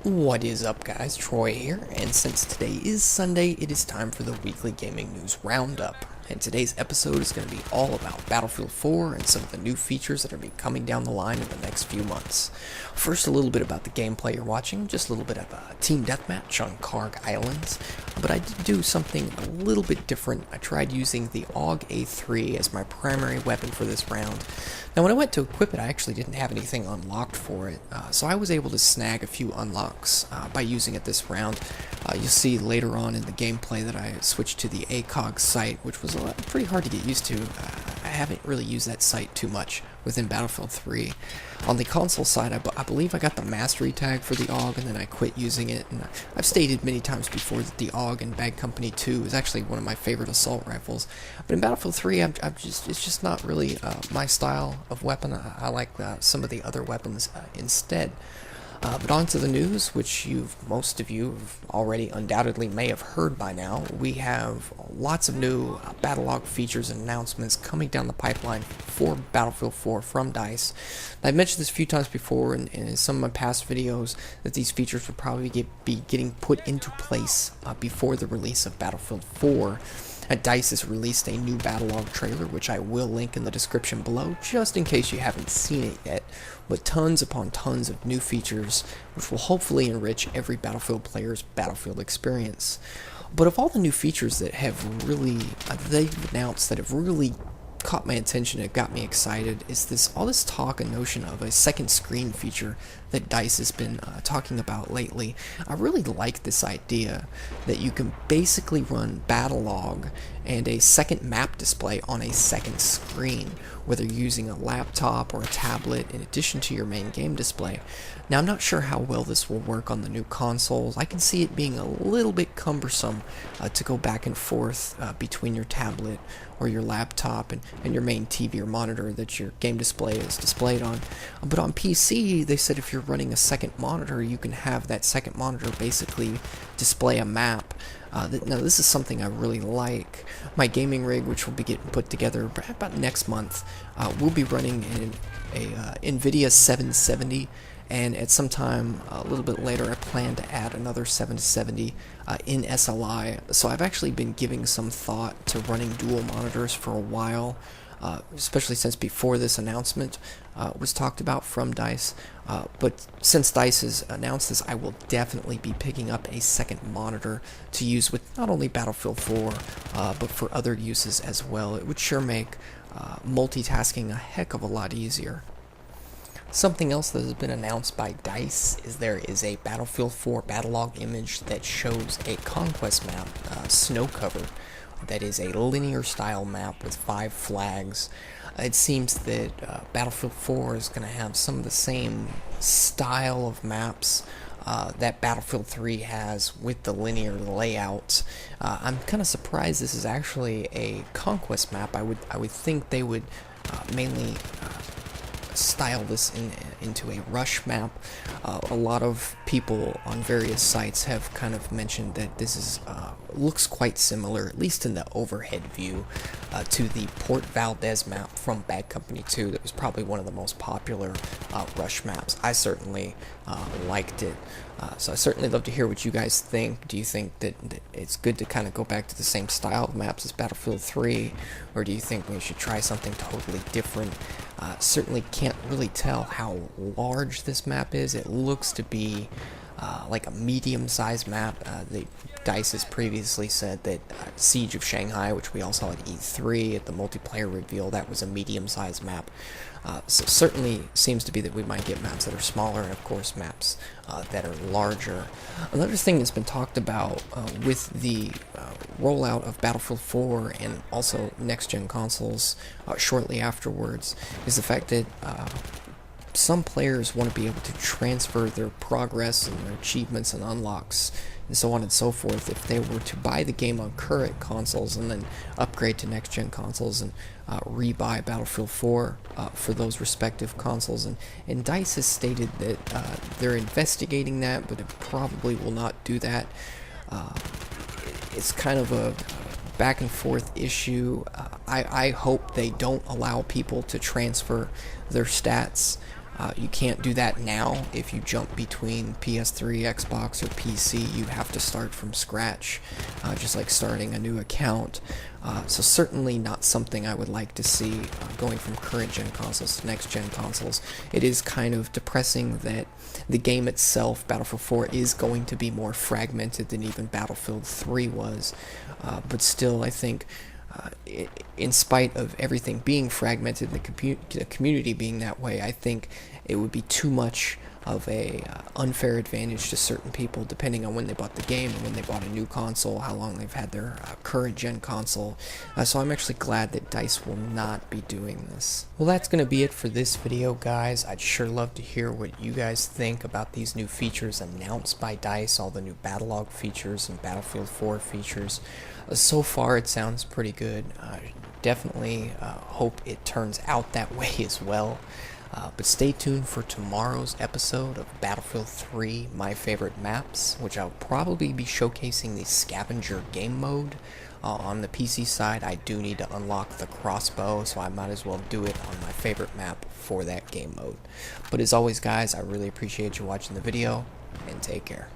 What is up, guys? Troy here, and since today is Sunday, it is time for the Weekly Gaming News Roundup. And today's episode is going to be all about Battlefield 4 and some of the new features that are going to be coming down the line in the next few months. First, a little bit about the gameplay you're watching, just a little bit of a team deathmatch on Karg Islands. But I did do something a little bit different. I tried using the AUG A3 as my primary weapon for this round. Now, when I went to equip it, I actually didn't have anything unlocked for it, so I was able to snag a few unlocks by using it this round. You'll see later on in the gameplay that I switched to the ACOG site, which was pretty hard to get used to. I haven't really used that site too much within Battlefield 3. On the console side, I believe I got the mastery tag for the AUG, and then I quit using it. And I've stated many times before that the AUG in Bad Company 2 is actually one of my favorite assault rifles. But in Battlefield 3, it's just not really my style of weapon. I like some of the other weapons instead. But on to the news, which most of you already undoubtedly may have heard by now. We have lots of new BattleLog features and announcements coming down the pipeline for Battlefield 4 from DICE. I've mentioned this a few times before in some of my past videos that these features would probably be getting put into place before the release of Battlefield 4. DICE has released a new BattleLog trailer, which I will link in the description below, just in case you haven't seen it yet, with tons upon tons of new features, which will hopefully enrich every Battlefield player's Battlefield experience. But of all the new features that have really, they've announced that have really caught my attention, it got me excited, is all this talk and notion of a second screen feature that DICE has been talking about lately. I really like this idea that you can basically run BattleLog and a second map display on a second screen, whether you're using a laptop or a tablet in addition to your main game display. Now, I'm not sure how well this will work on the new consoles. I can see it being a little bit cumbersome to go back and forth between your tablet or your laptop and your main TV or monitor that your game display is displayed on. But on PC, they said if you're running a second monitor, you can have that second monitor basically display a map. Now, this is something I really like. My gaming rig, which will be getting put together about next month, will be running a NVIDIA 770, and at some time a little bit later I plan to add another 770 in SLI. So I've actually been giving some thought to running dual monitors for a while, especially since before this announcement was talked about from DICE. But since DICE has announced this, I will definitely be picking up a second monitor to use with not only Battlefield 4, but for other uses as well. It would sure make multitasking a heck of a lot easier. Something else that has been announced by DICE is there is a Battlefield 4 BattleLog image that shows a conquest map, snow cover, that is a linear style map with 5 flags. It seems that Battlefield 4 is going to have some of the same style of maps that Battlefield 3 has with the linear layout. I'm kind of surprised this is actually a conquest map. I would think they would mainly style this into a rush map. A lot of people on various sites have kind of mentioned that this is looks quite similar, at least in the overhead view, to the Port Valdez map from Bad Company 2. That was probably one of the most popular rush maps. I certainly liked it. So I certainly love to hear what you guys think. Do you think that it's good to kind of go back to the same style of maps as Battlefield 3, or do you think we should try something totally different? Certainly can't really tell how large this map is. It looks to be like a medium-sized map. DICE has previously said that Siege of Shanghai, which we all saw at E3 at the multiplayer reveal, that was a medium-sized map. So certainly seems to be that we might get maps that are smaller, and of course maps that are larger. Another thing that's been talked about with the rollout of Battlefield 4 and also next-gen consoles shortly afterwards is the fact that some players want to be able to transfer their progress and their achievements and unlocks and so on and so forth if they were to buy the game on current consoles and then upgrade to next-gen consoles and rebuy Battlefield 4 for those respective consoles. And DICE has stated that they're investigating that, but it probably will not do that. It's kind of a back and forth issue. I hope they don't allow people to transfer their stats You can't do that now. If you jump between PS3, Xbox, or PC, you have to start from scratch, just like starting a new account. So certainly not something I would like to see going from current gen consoles to next gen consoles. It is kind of depressing that the game itself, Battlefield 4, is going to be more fragmented than even Battlefield 3 was, but still I think in spite of everything being fragmented, the community being that way, I think it would be too much of a unfair advantage to certain people depending on when they bought the game and when they bought a new console, how long they've had their current gen console. So I'm actually glad that DICE will not be doing this. Well, that's going to be it for this video, guys. I'd sure love to hear what you guys think about these new features announced by DICE, all the new BattleLog features and Battlefield 4 features. So far it sounds pretty good. Definitely hope it turns out that way as well. But stay tuned for tomorrow's episode of Battlefield 3 My Favorite Maps, which I'll probably be showcasing the Scavenger game mode. On the PC side, I do need to unlock the crossbow, so I might as well do it on my favorite map for that game mode. But as always, guys, I really appreciate you watching the video, and take care.